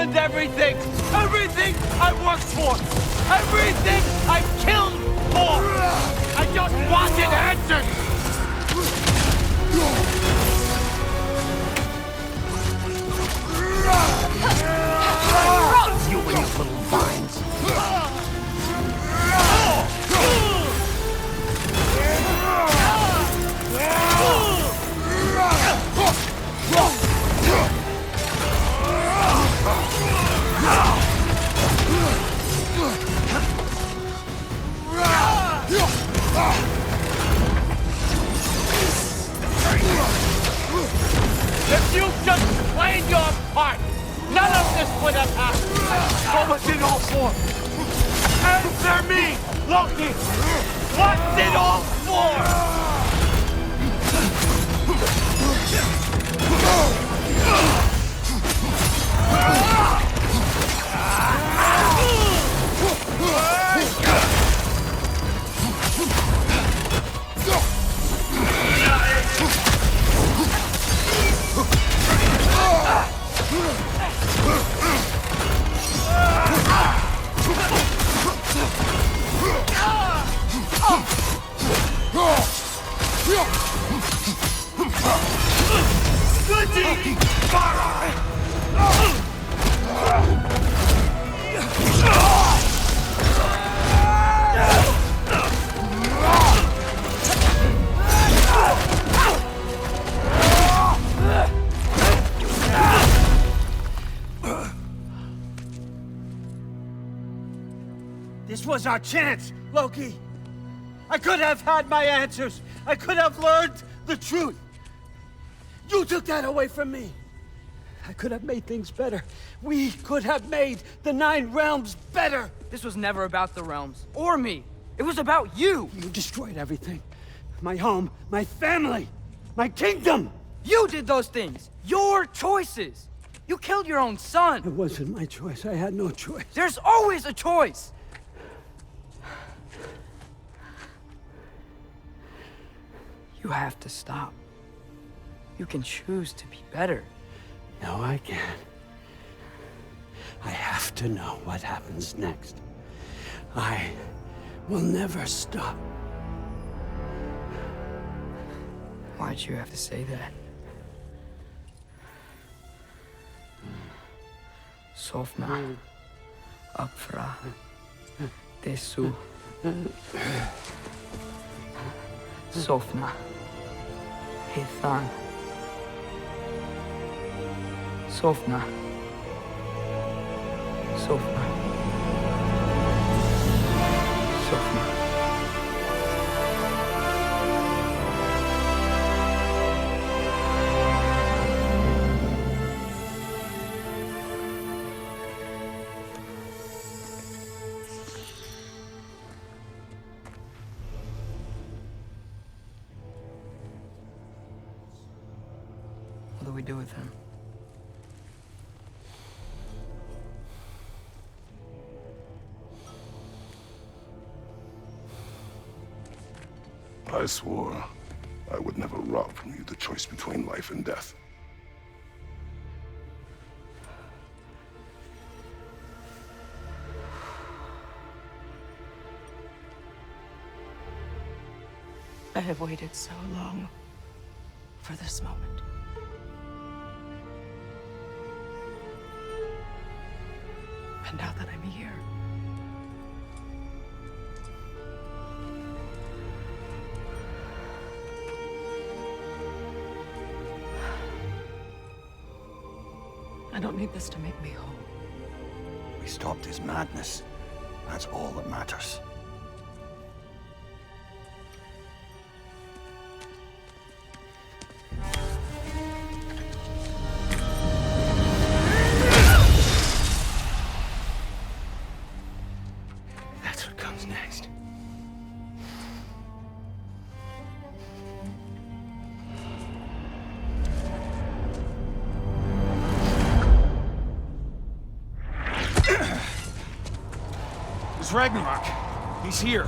ruined everything! Everything I worked for! Everything I killed for! I just wanted answers! You and your little vines! If you just played your part, none of this would have happened. What was it all for? Answer me, Loki! What's it all for? This was our chance, Loki. I could have had my answers. I could have learned the truth. You took that away from me. I could have made things better. We could have made the 9 realms better. This was never about the realms, or me. It was about you. You destroyed everything. My home, my family, my kingdom. You did those things. Your choices. You killed your own son. It wasn't my choice. I had no choice. There's always a choice. You have to stop. You can choose to be better. No, I can't. I have to know what happens next. I will never stop. Why'd you have to say that? Sofna. Apfra. Desu. Sofna. Hithan. Sofna. Sofna. Sofna. What do we do with him? I swore I would never rob from you the choice between life and death. I have waited so long for this moment. And now that I'm here, I don't need this to make me whole. We stopped his madness. That's all that matters. That's what comes next. It's Ragnarok. He's here.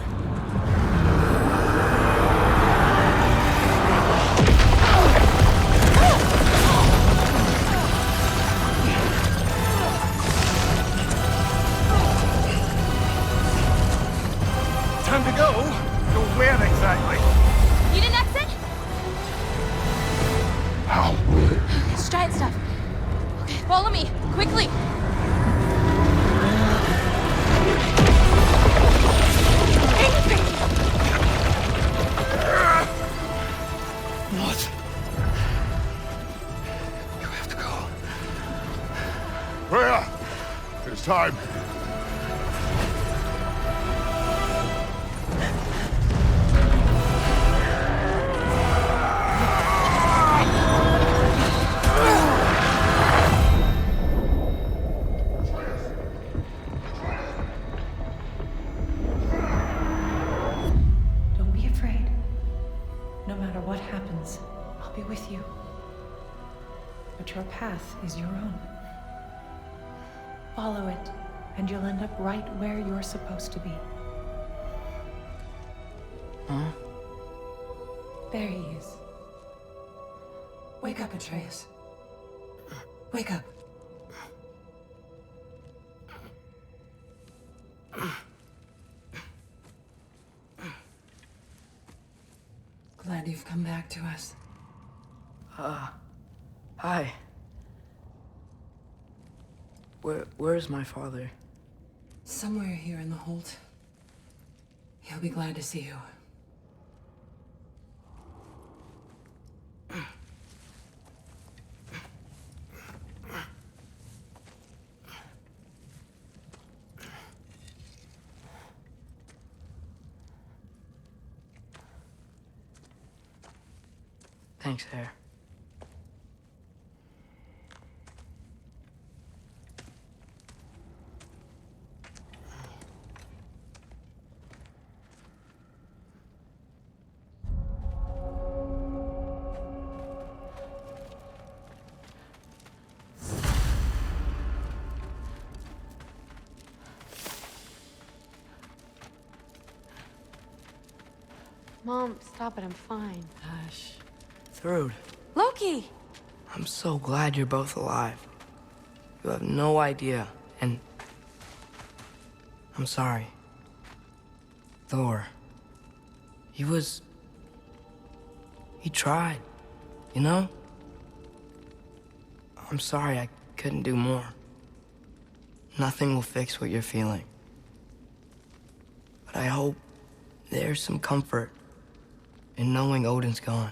Follow me, quickly! What? You have to go. Rhea! It is time. Don't be afraid. No matter what happens, I'll be with you. But your path is your own. Follow it, and you'll end up right where you're supposed to be. Huh? There he is. Wake up, Atreus. Wake up. Glad you've come back to us. Hi. Where's my father? Somewhere here in the Holt. He'll be glad to see you. Thanks, Hare. Mom, stop it, I'm fine. Hush. Thrud, Loki! I'm so glad you're both alive. You have no idea, and I'm sorry. Thor. He tried, you know? I'm sorry I couldn't do more. Nothing will fix what you're feeling. But I hope there's some comfort in knowing Odin's gone.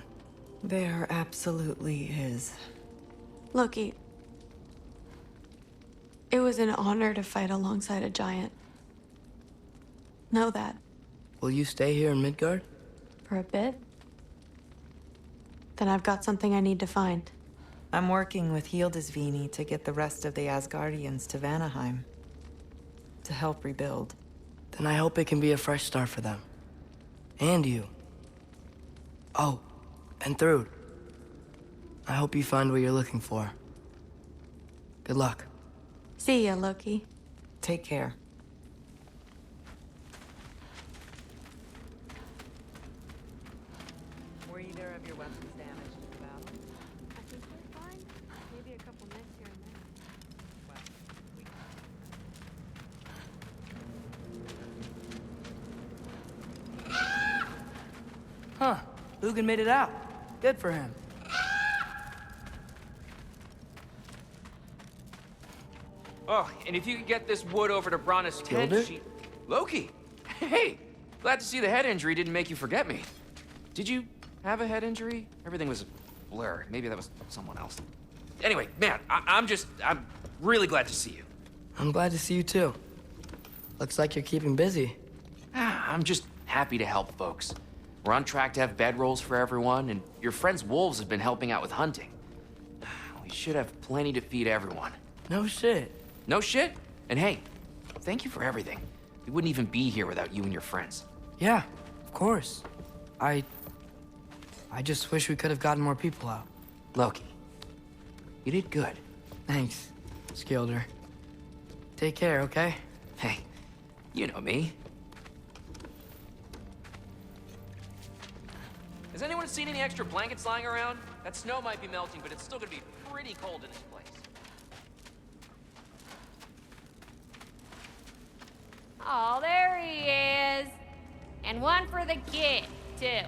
There absolutely is. Loki, it was an honor to fight alongside a giant. Know that. Will you stay here in Midgard? For a bit. Then I've got something I need to find. I'm working with Hildisvini to get the rest of the Asgardians to Vanaheim. To help rebuild. Then I hope it can be a fresh start for them. And you. Oh, and Thrud. I hope you find what you're looking for. Good luck. See ya, Loki. Take care. Were either of your weapons damaged in the battle? I think we're fine. Maybe a couple nits here and there. Huh. Lugan made it out. Good for him. Oh, and if you could get this wood over to Brana's tent, Loki! Hey! Glad to see the head injury didn't make you forget me. Did you have a head injury? Everything was a blur. Maybe that was someone else. Anyway, man, I'm really glad to see you. I'm glad to see you too. Looks like you're keeping busy. I'm just happy to help folks. We're on track to have bedrolls for everyone, and your friend's wolves have been helping out with hunting. We should have plenty to feed everyone. No shit. No shit? And hey, thank you for everything. We wouldn't even be here without you and your friends. Yeah, of course. I just wish we could have gotten more people out. Loki, you did good. Thanks, Skilder. Take care, okay? Hey, you know me. Has anyone seen any extra blankets lying around? That snow might be melting, but it's still gonna be pretty cold in this place. Oh, there he is. And one for the kid, too.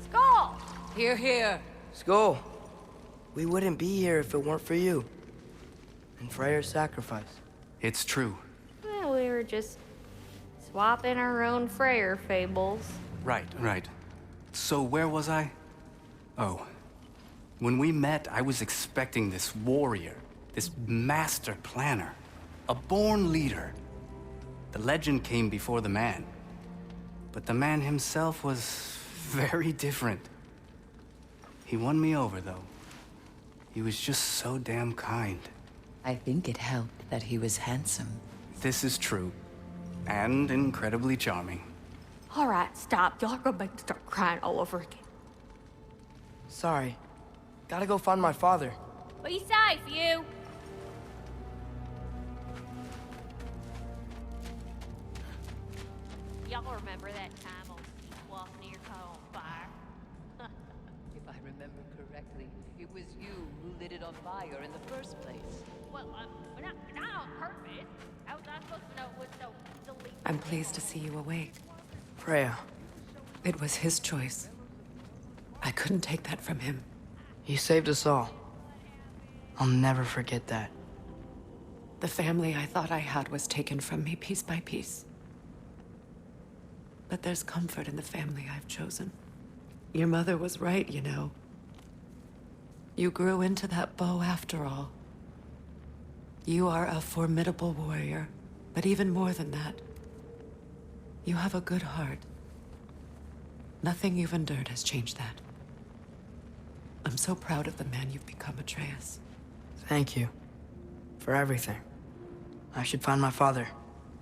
Skull! Here, here. Skull, we wouldn't be here if it weren't for you. and Freya's sacrifice. It's true. Well, we were just swapping our own Freyr fables. Right. So where was I? Oh. When we met, I was expecting this warrior, this master planner, a born leader. The legend came before the man. But the man himself was very different. He won me over, though. He was just so damn kind. I think it helped that he was handsome. This is true. And incredibly charming. All right, stop. Y'all are gonna make me start crying all over again. Sorry. Gotta go find my father. Be safe, you. Y'all remember that time on Seawolf near caught on fire? If I remember correctly, it was you who lit it on fire in the first place. Well, not on purpose. How was I supposed to know it was so silly? I'm pleased to see you awake. Freya, It was his choice. I couldn't take that from him. you saved us all. I'll never forget that. The family I thought I had was taken from me piece by piece. But there's comfort in the family I've chosen. Your mother was right, you know. You grew into that bow after all. You are a formidable warrior, but even more than that, you have a good heart. Nothing you've endured has changed that. I'm so proud of the man you've become, Atreus. Thank you. For everything. I should find my father.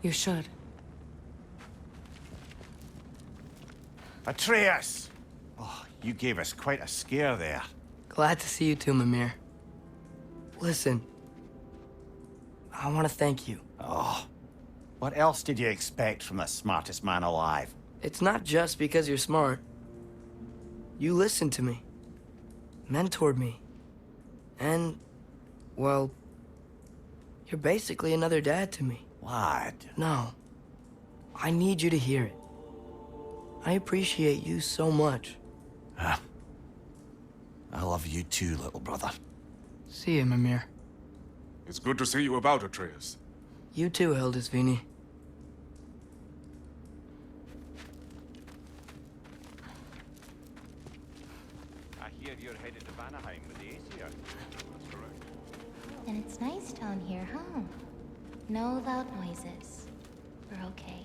You should. Atreus! Oh, you gave us quite a scare there. Glad to see you too, Mimir. Listen. I want to thank you. Oh, what else did you expect from the smartest man alive? It's not just because you're smart. You listened to me. Mentored me. And, well, you're basically another dad to me. What? No. I need you to hear it. I appreciate you so much. I love you too, little brother. See you, Mimir. It's good to see you about, Atreus. You too, Hildisvíni. I hear you're headed to Vanaheim with the Aesir. That's correct. And it's nice down here, huh? No loud noises. We're okay.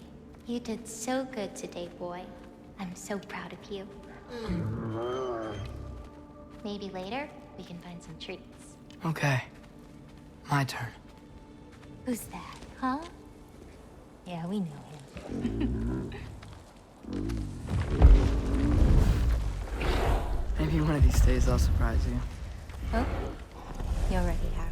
You did so good today, boy. I'm so proud of you. Maybe later, we can find some treats. Okay. My turn. Who's that, huh? Yeah, we know him. Maybe one of these days I'll surprise you. Oh? You already have.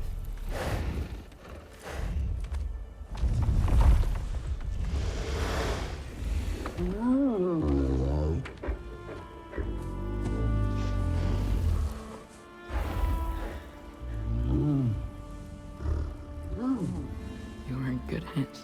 You were in good hands.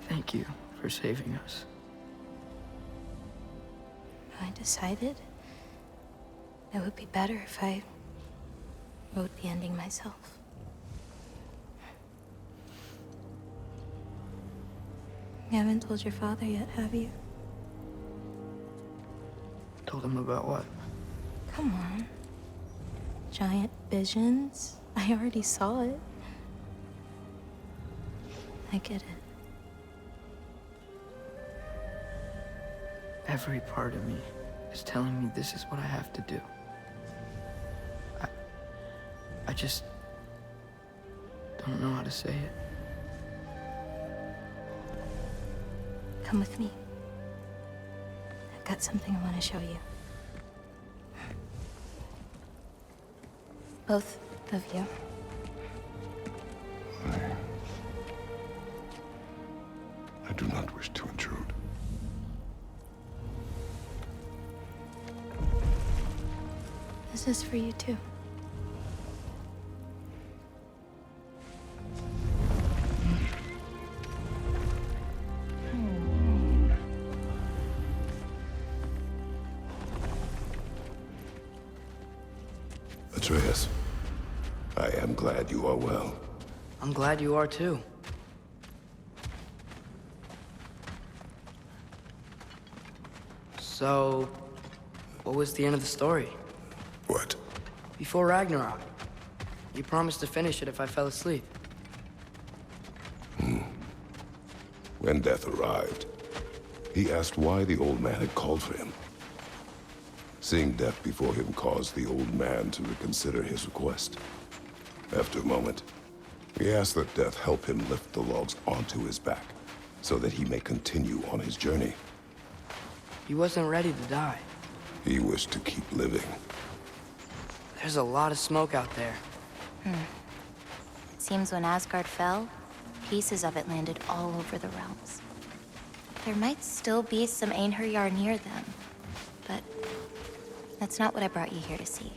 Thank you for saving us. I decided it would be better if I wrote the ending myself. You haven't told your father yet, have you? Told him about what? Come on. Giant visions? I already saw it. I get it. Every part of me is telling me this is what I have to do. I just don't know how to say it. Come with me. I've got something I want to show you. Both of you. I do not wish to intrude. This is for you too. Atreus, I am glad you are well. I'm glad you are too. So, what was the end of the story? What? Before Ragnarok. You promised to finish it if I fell asleep. When death arrived, he asked why the old man had called for him. Seeing death before him caused the old man to reconsider his request. After a moment, he asked that death help him lift the logs onto his back, so that he may continue on his journey. He wasn't ready to die. He wished to keep living. There's a lot of smoke out there. It seems when Asgard fell, pieces of it landed all over the realms. There might still be some Einherjar near them, but that's not what I brought you here to see.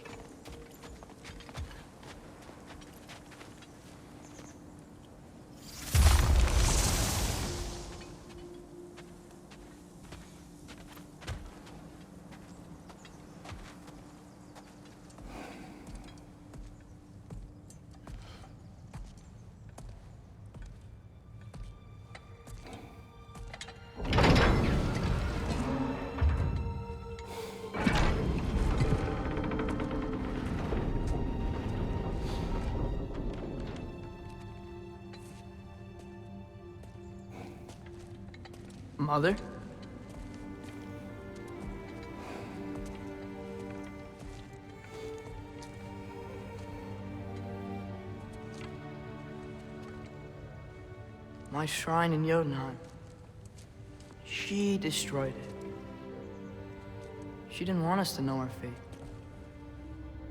Mother? My shrine in Jotunheim. She destroyed it. She didn't want us to know our fate.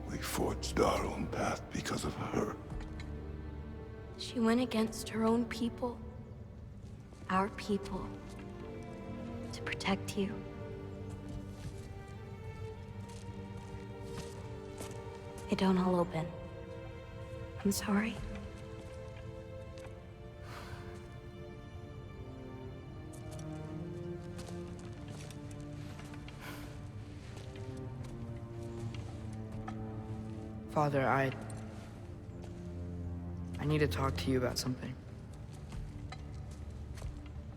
We forged our own path because of her. She went against her own people. Our people. To protect you. It don't all open. I'm sorry. Father, I need to talk to you about something.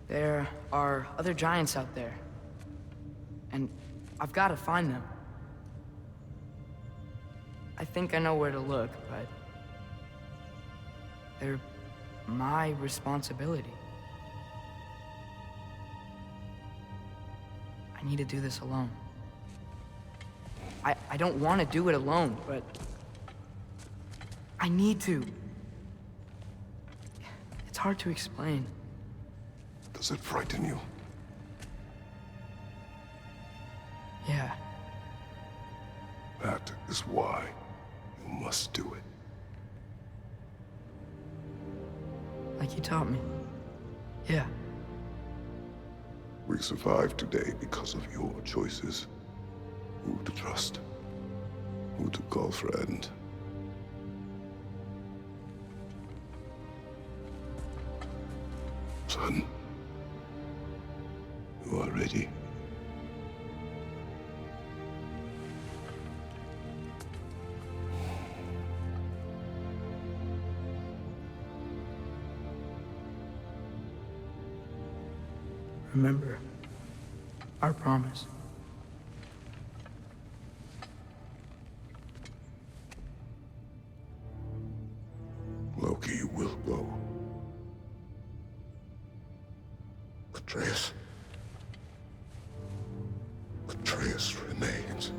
There are other giants out there, and I've got to find them. I think I know where to look, but they're my responsibility. I need to do this alone. I don't want to do it alone, but I need to. It's hard to explain. Does it frighten you? Yeah. That is why you must do it. Like you taught me. Yeah. We survived today because of your choices. Who to trust. Who to call friend. Son. You are ready. Remember our promise. Loki will go. Atreus. Atreus remains.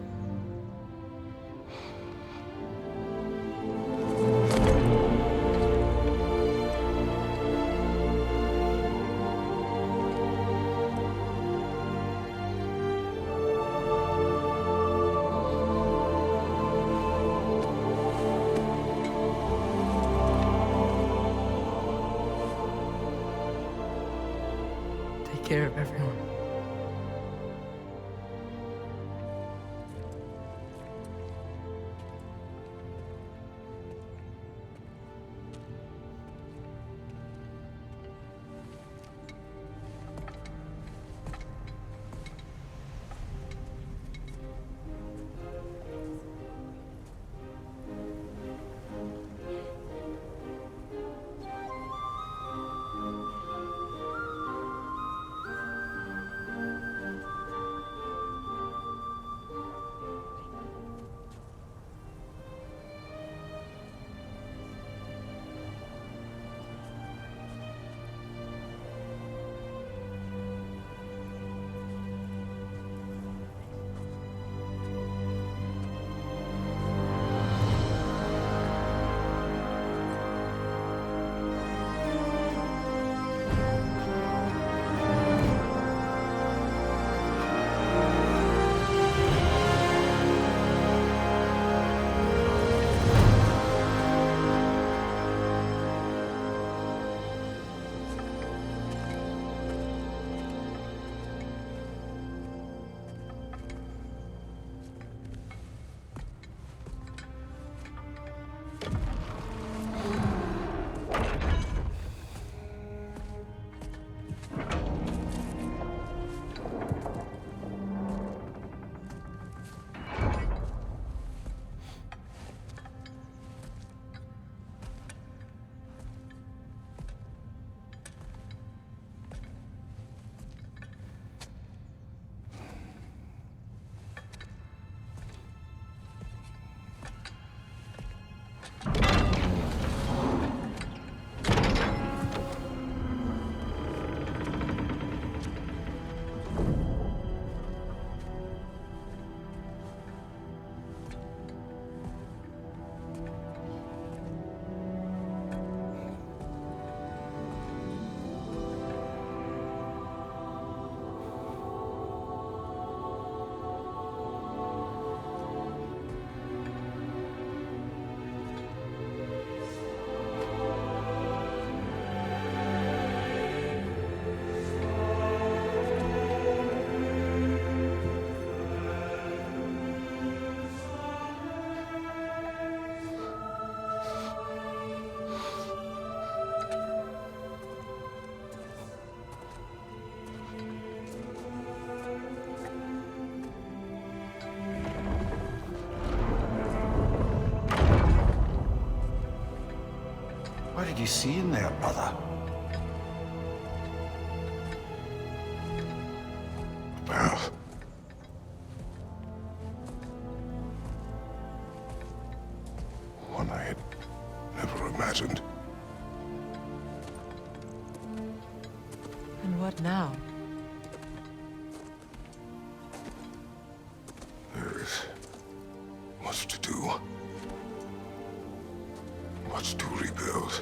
Take care of everyone. What did you see in there, brother? Path. One I had never imagined. And what now? There is much to do. Much to rebuild.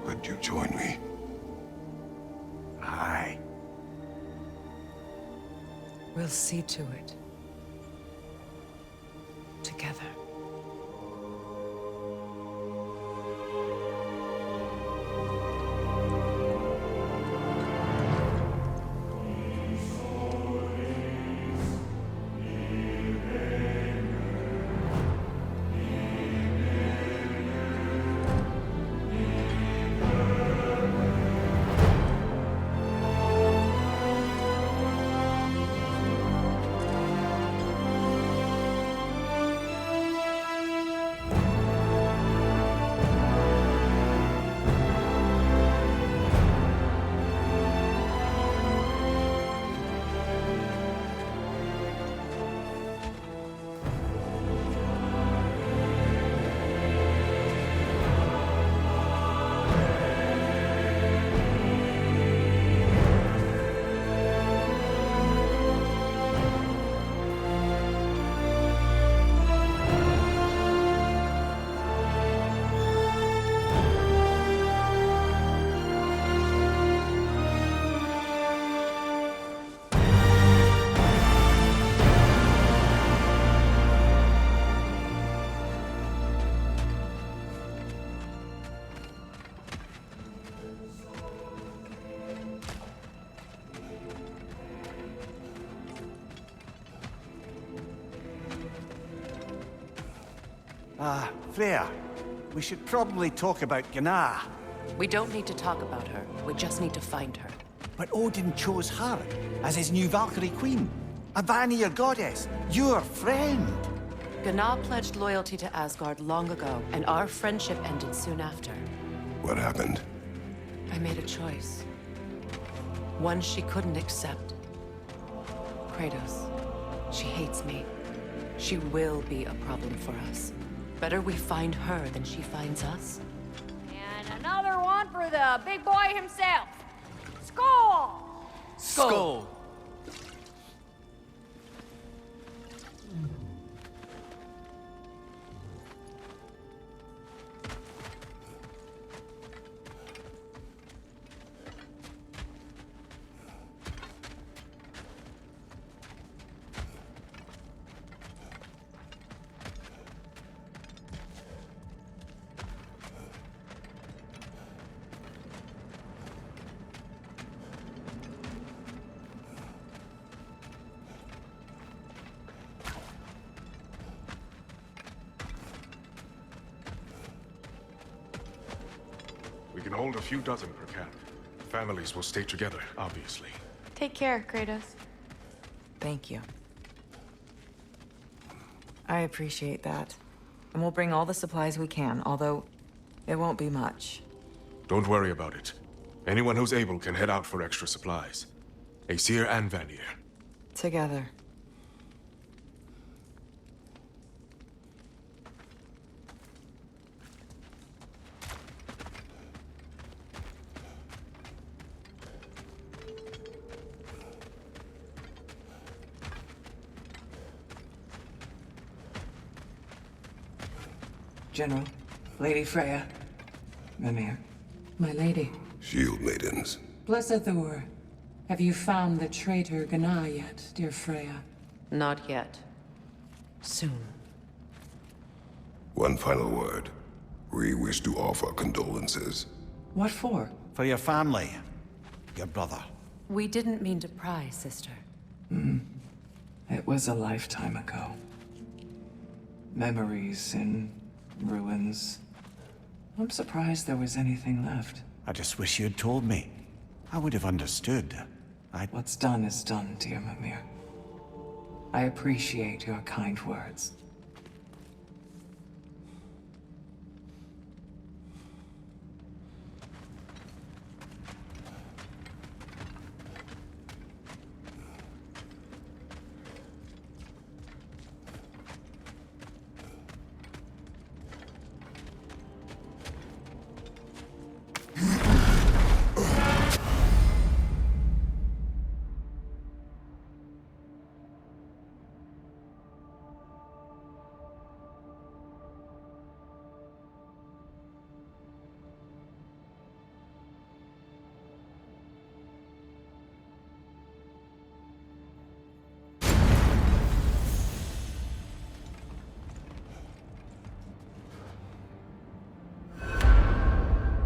Would you join me? Aye. We'll see to it. Together. Freya, we should probably talk about Gná. We don't need to talk about her. We just need to find her. But Odin chose her as his new Valkyrie queen. A Vanir goddess, your friend. Gná pledged loyalty to Asgard long ago, and our friendship ended soon after. What happened? I made a choice. One she couldn't accept. Kratos. She hates me. She will be a problem for us. Better we find her than she finds us. And another one for the big boy himself. Skull! Skull! We can hold a few dozen per camp. Families will stay together, obviously. Take care, Kratos. Thank you. I appreciate that. And we'll bring all the supplies we can, although it won't be much. Don't worry about it. Anyone who's able can head out for extra supplies. Aesir and Vanir. Together. General, Lady Freya, Mimir, my lady. Shield maidens. Blessed Thor, have you found the traitor Gná yet, dear Freya? Not yet. Soon. One final word. We wish to offer condolences. What for? For your family. Your brother. We didn't mean to pry, sister. It was a lifetime ago. Memories in ruins. I'm surprised there was anything left. I just wish you had told me. I would have understood. What's done is done, dear Mimir. I appreciate your kind words.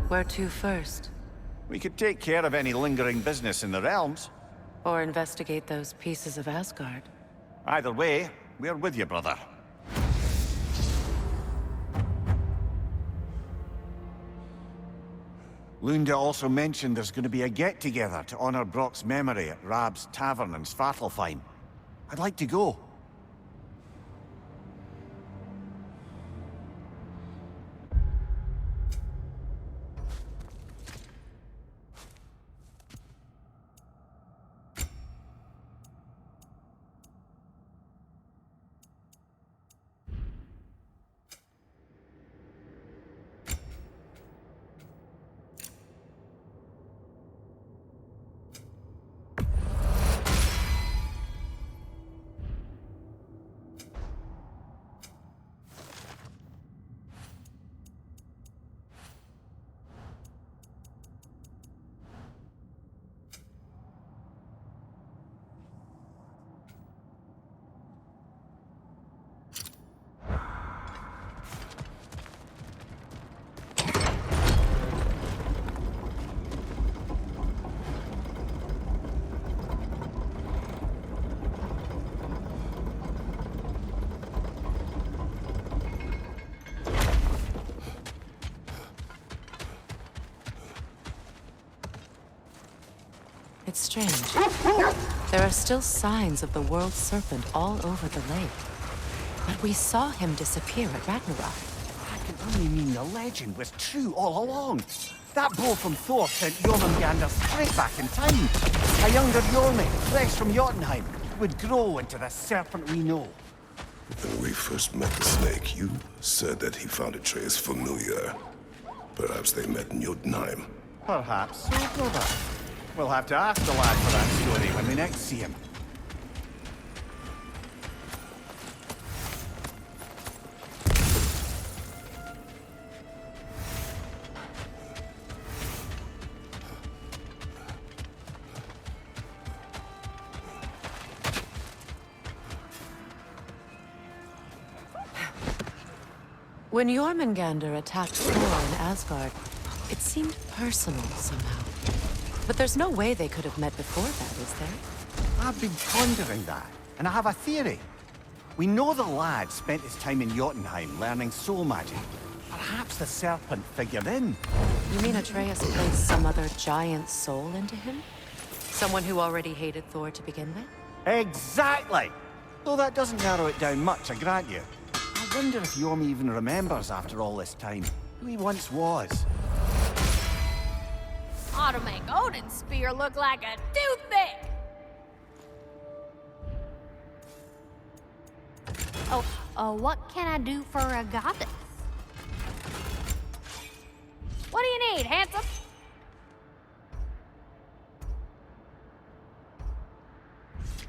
Where to first? We could take care of any lingering business in the realms. Or investigate those pieces of Asgard? Either way, we're with you, brother. Lunda also mentioned there's going to be a get-together to honor Brock's memory at Rab's Tavern in Svartalfheim. I'd like to go. It's strange. There are still signs of the world serpent all over the lake. But we saw him disappear at Ragnarok. That can only mean the legend was true all along. That bow from Thor sent Jormungandr straight back in time. A younger Jormi, fresh from Jotunheim, would grow into the serpent we know. When we first met the snake, you said that he found Atreus familiar. Perhaps they met in Jotunheim. Perhaps so, brother. We'll have to ask the lad for that story when we next see him. When Jormungandr attacked Thor in Asgard, it seemed personal somehow. But there's no way they could have met before that, is there? I've been pondering that, and I have a theory. We know the lad spent his time in Jotunheim learning soul magic. Perhaps the serpent figured in. You mean Atreus placed some other giant soul into him? Someone who already hated Thor to begin with? Exactly! Though that doesn't narrow it down much, I grant you. I wonder if Jormi even remembers after all this time who he once was. Ought to make Odin's spear look like a toothpick! Oh, what can I do for a goddess? What do you need, handsome?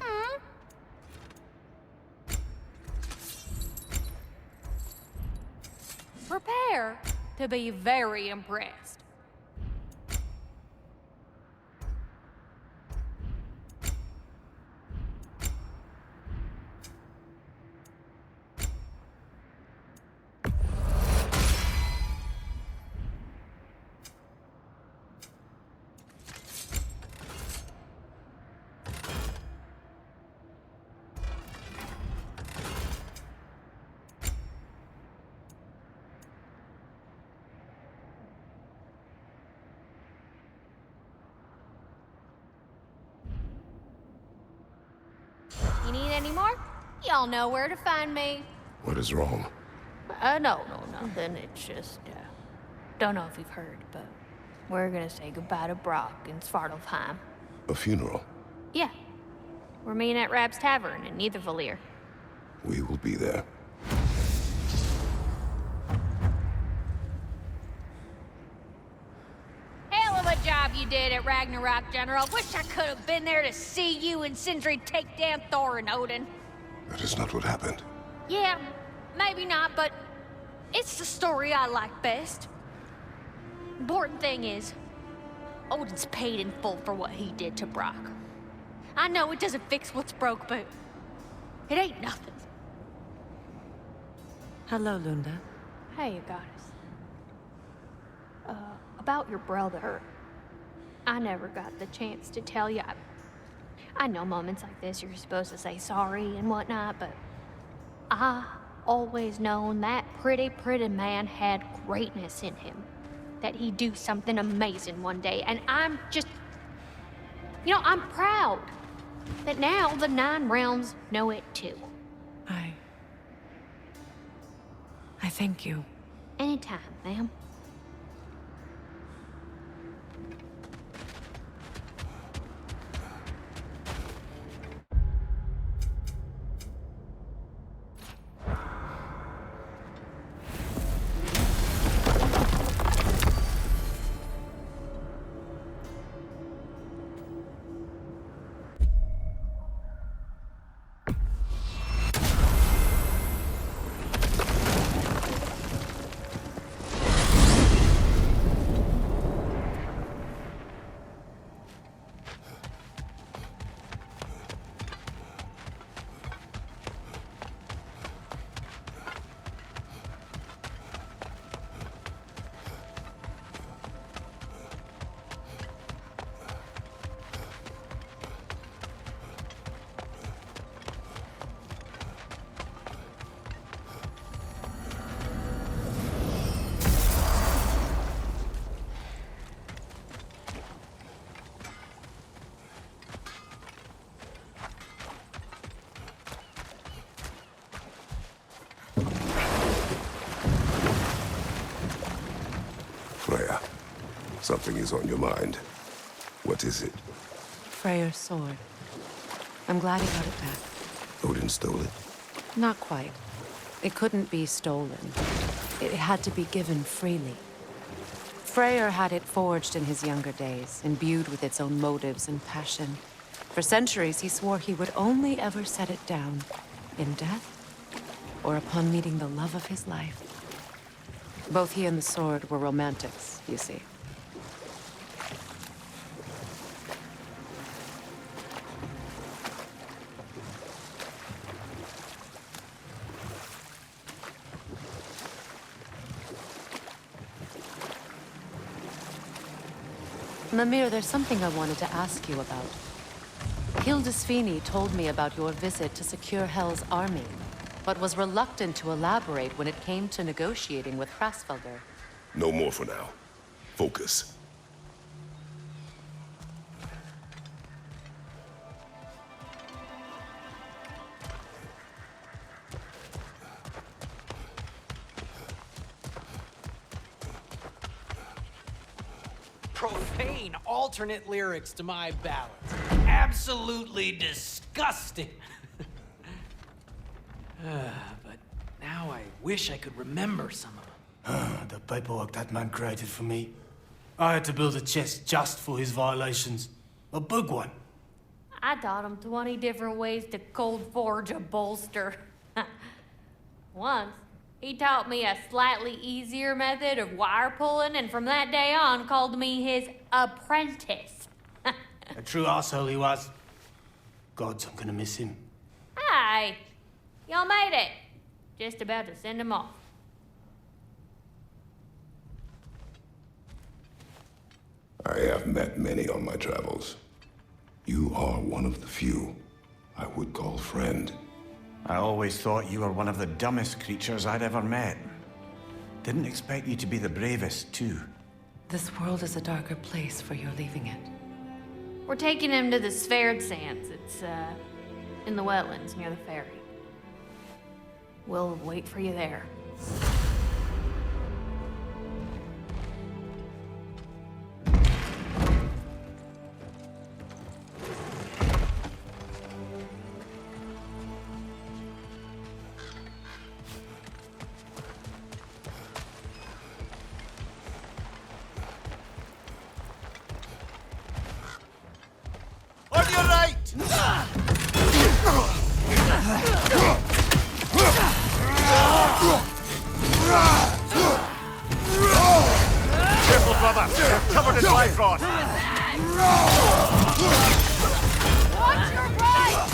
Hmm? Prepare to be very impressed. anymore. Y'all know where to find me. What is wrong? No, nothing. It's just, don't know if you've heard, but we're gonna say goodbye to Brock in Svartalfheim. A funeral? Yeah. We're meeting at Rab's Tavern in Niedervalier. We will be there. Hell of a job you did at Ragnarok, General. Wish I could have been there to see you and Sindri take down Thor and Odin. That is not what happened. Yeah, maybe not, but it's the story I like best. Important thing is, Odin's paid in full for what he did to Brock. I know it doesn't fix what's broke, but it ain't nothing. Hello, Lunda. Hey, goddess. About your brother. I never got the chance to tell you. I know moments like this you're supposed to say sorry and whatnot, but I always known that pretty man had greatness in him. That he'd do something amazing one day, and I'm just... You know, I'm proud that now the 9 realms know it too. I thank you. Anytime, ma'am. Freya, something is on your mind. What is it? Freyr's sword. I'm glad he got it back. Odin stole it? Not quite. It couldn't be stolen. It had to be given freely. Freyr had it forged in his younger days, imbued with its own motives and passion. For centuries, he swore he would only ever set it down in death or upon meeting the love of his life. Both he and the sword were romantics, you see. Mimir, there's something I wanted to ask you about. Hildisvini told me about your visit to secure Hel's army, but was reluctant to elaborate when it came to negotiating with Hrasfelder. No more for now. Focus. Profane alternate lyrics to my ballads. Absolutely disgusting. But now I wish I could remember some of them. The paperwork that man created for me. I had to build a chest just for his violations. A big one. I taught him 20 different ways to cold forge a bolster. Once, he taught me a slightly easier method of wire pulling, and from that day on called me his apprentice. A true asshole he was. Gods, I'm gonna miss him. Hi. Y'all made it. Just about to send him off. I have met many on my travels. You are one of the few I would call friend. I always thought you were one of the dumbest creatures I'd ever met. Didn't expect you to be the bravest, too. This world is a darker place for your leaving it. We're taking him to the Sverd Sands. in the wetlands near the ferry. We'll wait for you there. On your right! Careful, brother! They're covered in life rod! Watch your right!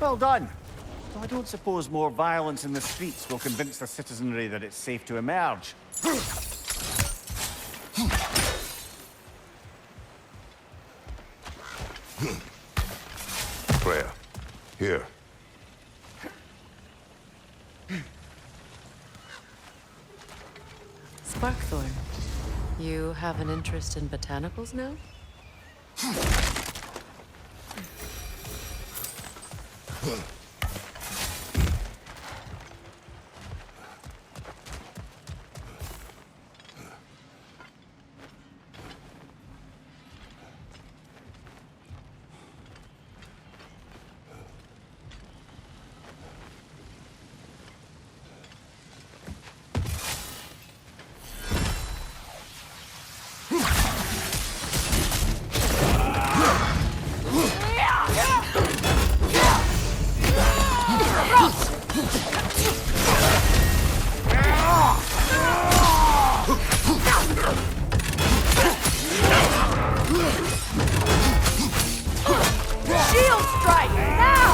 Well done. Though I don't suppose more violence in the streets will convince the citizenry that it's safe to emerge. Freya, here. Sparkthorn, you have an interest in botanicals now? Shield strike! Now!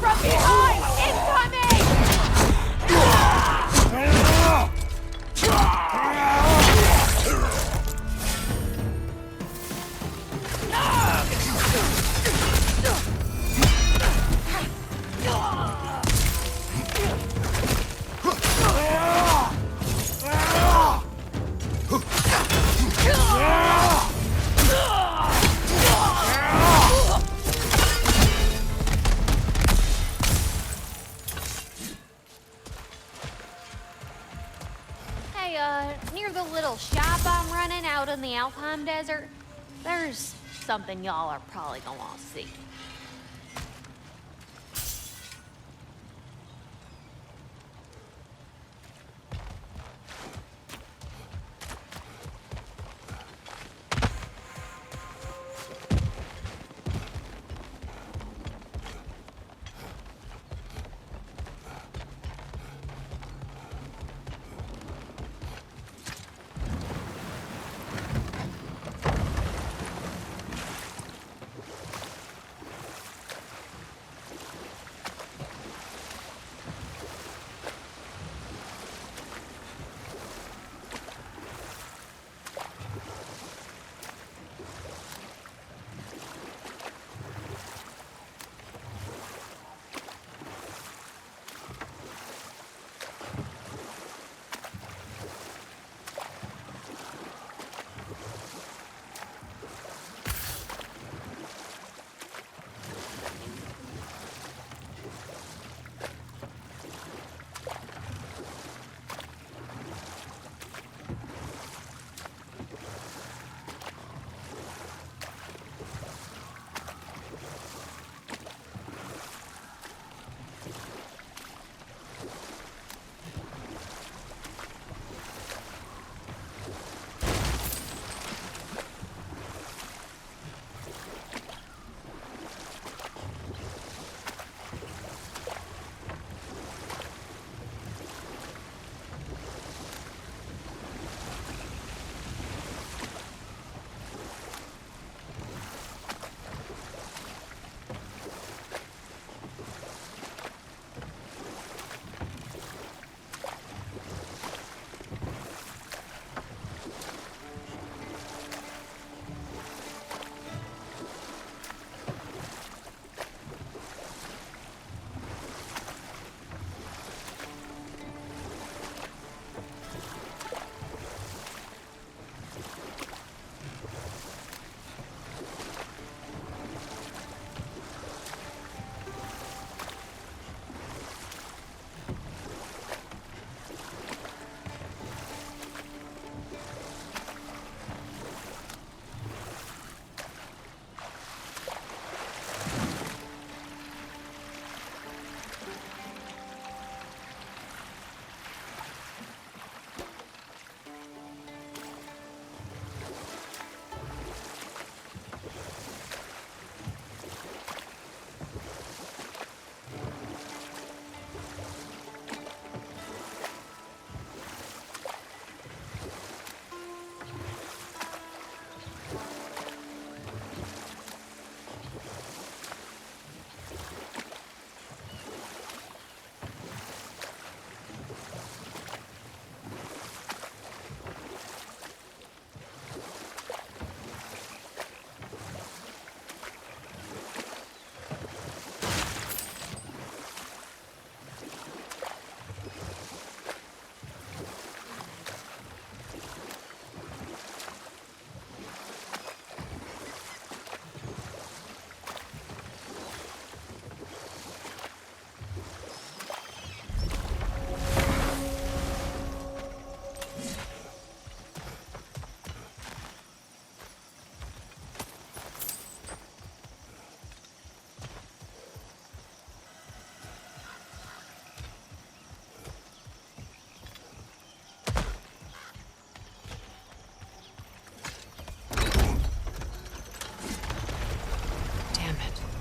From behind! Incoming! Hey, near the little shop I'm running out in the Alpine Desert, there's something y'all are probably gonna want to see.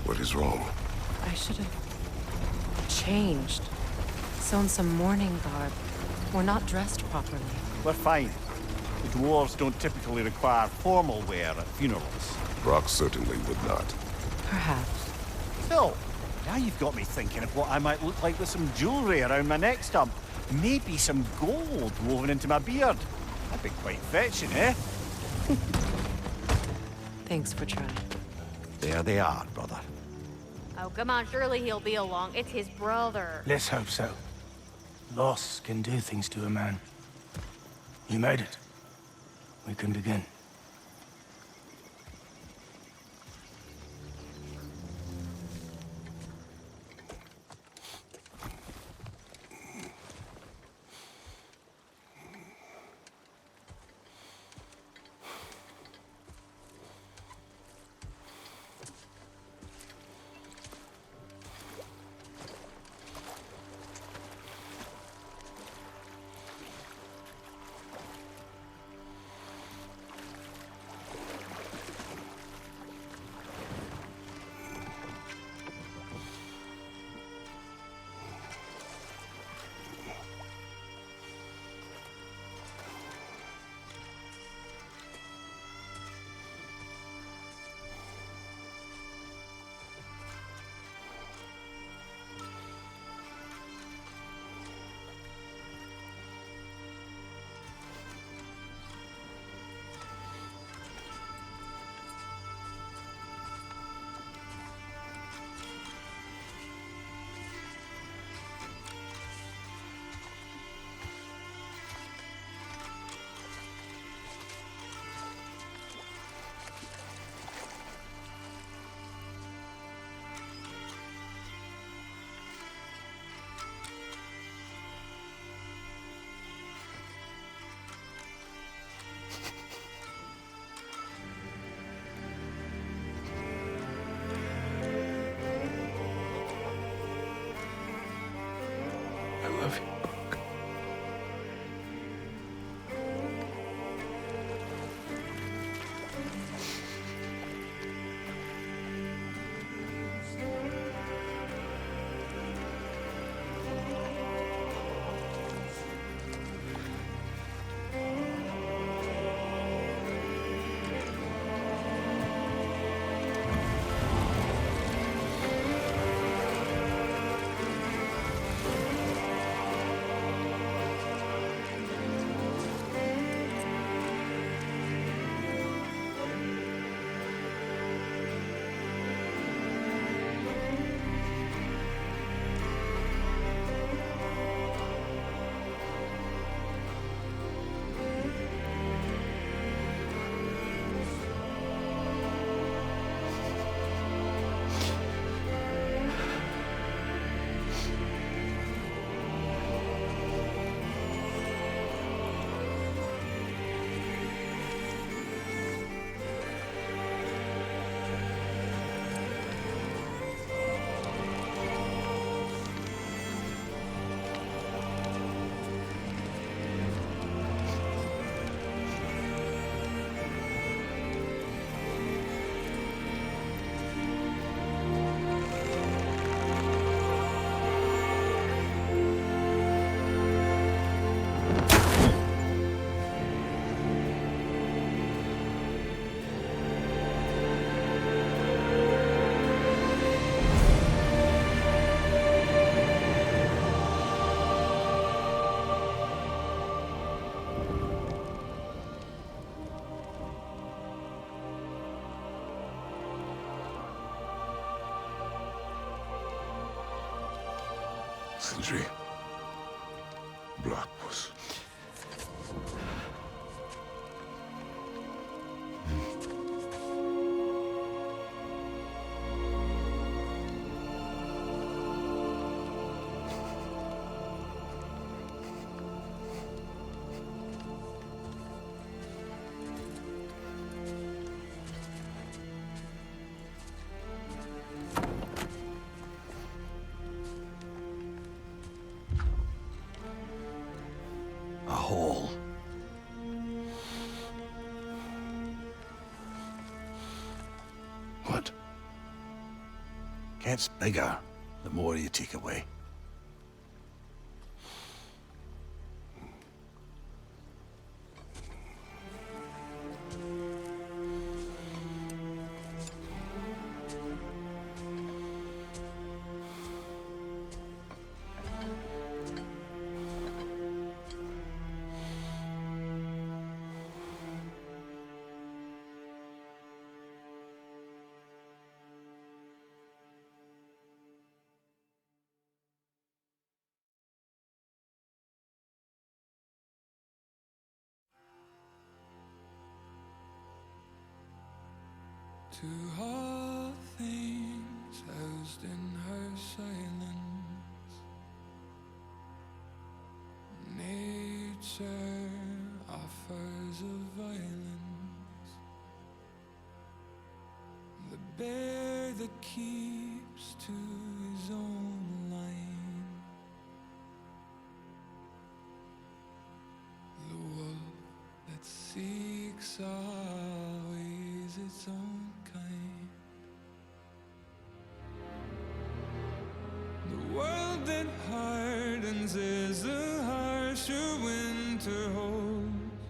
What is wrong? I should have changed. Sewn some mourning garb. We're not dressed properly. We're fine. The dwarves don't typically require formal wear at funerals. Brock certainly would not. Perhaps. Still, now you've got me thinking of what I might look like with some jewelry around my neck stump. Maybe some gold woven into my beard. That'd be quite fetching, eh? Thanks for trying. There they are, brother. Oh, come on, surely he'll be along. It's his brother. Let's hope so. Loss can do things to a man. You made it. We can begin. I love you. Sindri. Blackpuss. Gets bigger the more you take away. To all things housed in her silence, nature offers a violence, the bear that keeps to his own line, the wolf that seeks always its own kind. The world that hardens as the harsher winter holds,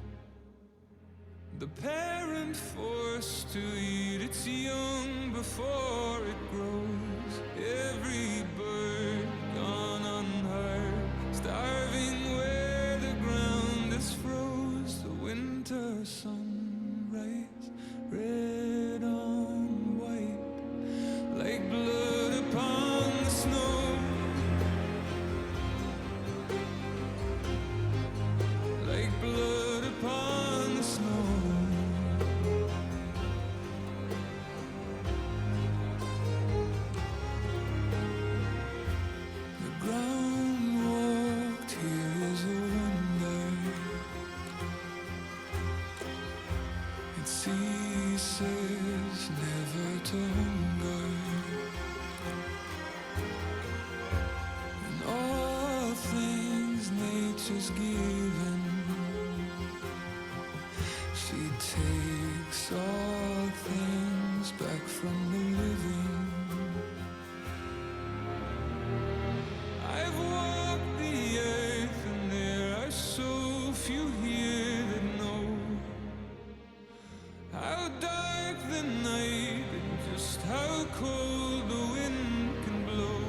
the parent forced to eat its young before it grows. Every bird gone unheard, starving where the ground is froze. The winter sunrise, red on white, like blood upon the snow, like blood upon the snow. The ground walked here is a wonder. It ceases never to hunger, and all things nature's given. She takes all things back from the living. I've walked the earth, and there are so few here that know how dark the night and just how cold the wind can blow.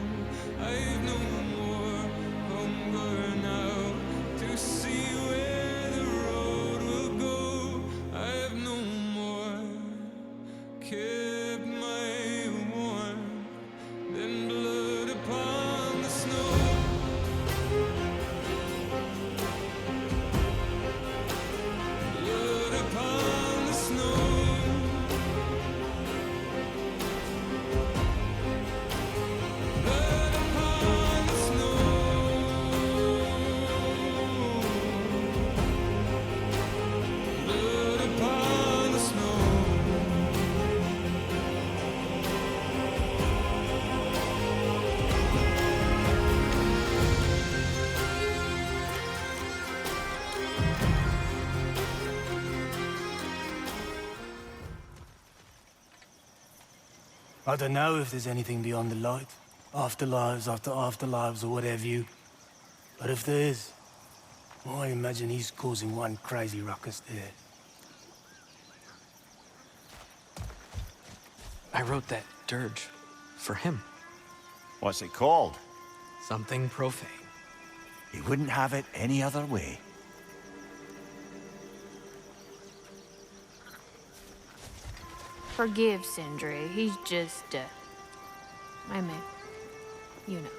I've no more hunger now to see where the road will go. I've no more kept my warmth than blood upon the snow. Blood upon the snow. Blood upon the snow. Blood upon the snow. I don't know if there's anything beyond the light. Afterlives after afterlives or whatever you. But if there is, I imagine he's causing one crazy ruckus there. I wrote that dirge for him. What's it called? Something profane. He wouldn't have it any other way. Forgive Sindri. He's just, I mean, you know.